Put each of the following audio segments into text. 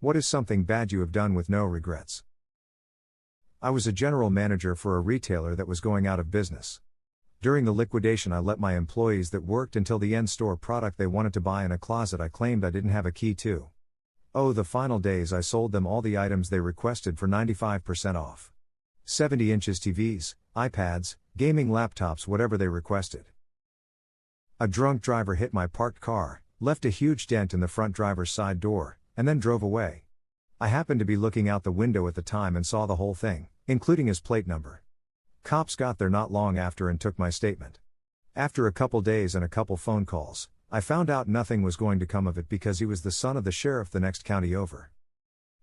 What is something bad you have done with no regrets? I was a general manager for a retailer that was going out of business. During the liquidation, I let my employees that worked until the end store product they wanted to buy in a closet I claimed I didn't have a key to. Oh, the final days I sold them all the items they requested for 95% off. 70 inches TVs, iPads, gaming laptops, whatever they requested. A drunk driver hit my parked car, left a huge dent in the front driver's side door, and then drove away. I happened to be looking out the window at the time and saw the whole thing, including his plate number. Cops got there not long after and took my statement. After a couple days and a couple phone calls, I found out nothing was going to come of it because he was the son of the sheriff the next county over.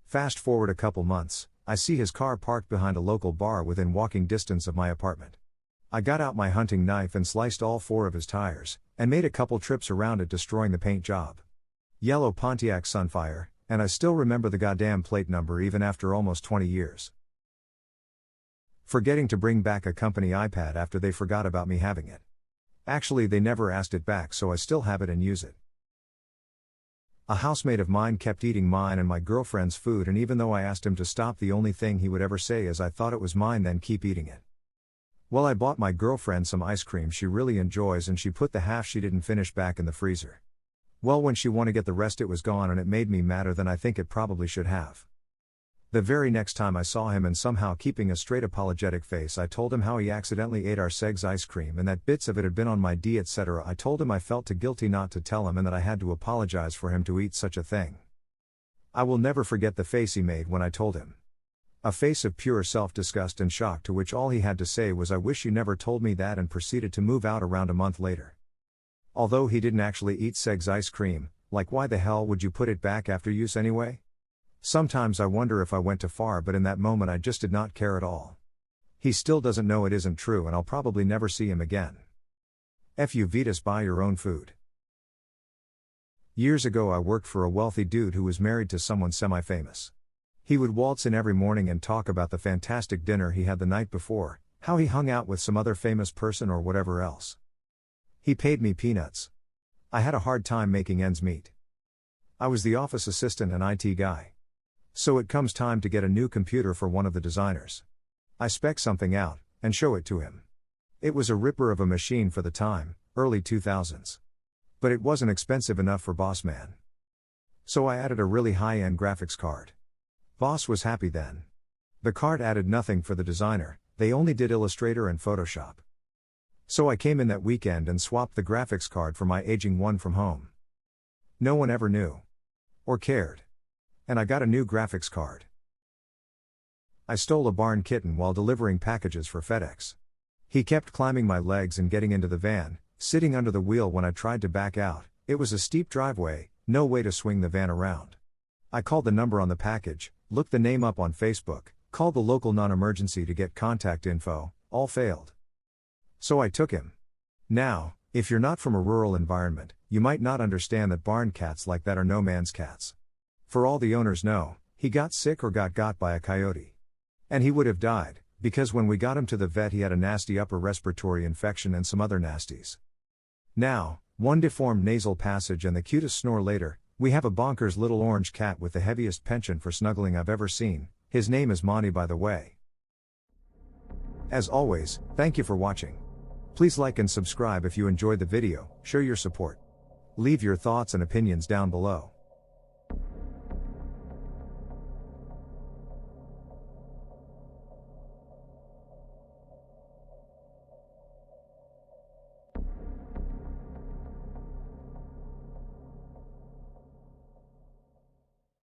Fast forward a couple months, I see his car parked behind a local bar within walking distance of my apartment. I got out my hunting knife and sliced all 4 of his tires, and made a couple trips around it, destroying the paint job. Yellow Pontiac Sunfire, and I still remember the goddamn plate number even after almost 20 years. Forgetting to bring back a company iPad after they forgot about me having it. Actually, they never asked it back, so I still have it and use it. A housemate of mine kept eating mine and my girlfriend's food, and even though I asked him to stop, the only thing he would ever say is, "I thought it was mine, then keep eating it." Well, I bought my girlfriend some ice cream she really enjoys, and she put the half she didn't finish back in the freezer. Well, when she wanted to get the rest, it was gone, and it made me madder than I think it probably should have. The very next time I saw him, and somehow keeping a straight apologetic face, I told him how he accidentally ate our Seg's ice cream and that bits of it had been on my D, etc. I told him I felt too guilty not to tell him and that I had to apologize for him to eat such a thing. I will never forget the face he made when I told him. A face of pure self-disgust and shock, to which all he had to say was, "I wish you never told me that," and proceeded to move out around a month later. Although he didn't actually eat Seg's ice cream, like, why the hell would you put it back after use anyway? Sometimes I wonder if I went too far, but in that moment I just did not care at all. He still doesn't know it isn't true, and I'll probably never see him again. Fu Vitas, buy your own food. Years ago I worked for a wealthy dude who was married to someone semi-famous. He would waltz in every morning and talk about the fantastic dinner he had the night before, how he hung out with some other famous person or whatever else. He paid me peanuts. I had a hard time making ends meet. I was the office assistant and IT guy. So it comes time to get a new computer for one of the designers. I spec something out, and show it to him. It was a ripper of a machine for the time, early 2000s. But it wasn't expensive enough for Boss Man. So I added a really high-end graphics card. Boss was happy then. The card added nothing for the designer, they only did Illustrator and Photoshop. So I came in that weekend and swapped the graphics card for my aging one from home. No one ever knew. Or cared. And I got a new graphics card. I stole a barn kitten while delivering packages for FedEx. He kept climbing my legs and getting into the van, sitting under the wheel when I tried to back out. It was a steep driveway, no way to swing the van around. I called the number on the package, looked the name up on Facebook, called the local non-emergency to get contact info, all failed. So I took him. Now, if you're not from a rural environment, you might not understand that barn cats like that are no man's cats. For all the owners know, he got sick or got by a coyote. And he would have died, because when we got him to the vet he had a nasty upper respiratory infection and some other nasties. Now, one deformed nasal passage and the cutest snore later, we have a bonkers little orange cat with the heaviest penchant for snuggling I've ever seen. His name is Monty, by the way. As always, thank you for watching. Please like and subscribe if you enjoyed the video, show your support. Leave your thoughts and opinions down below.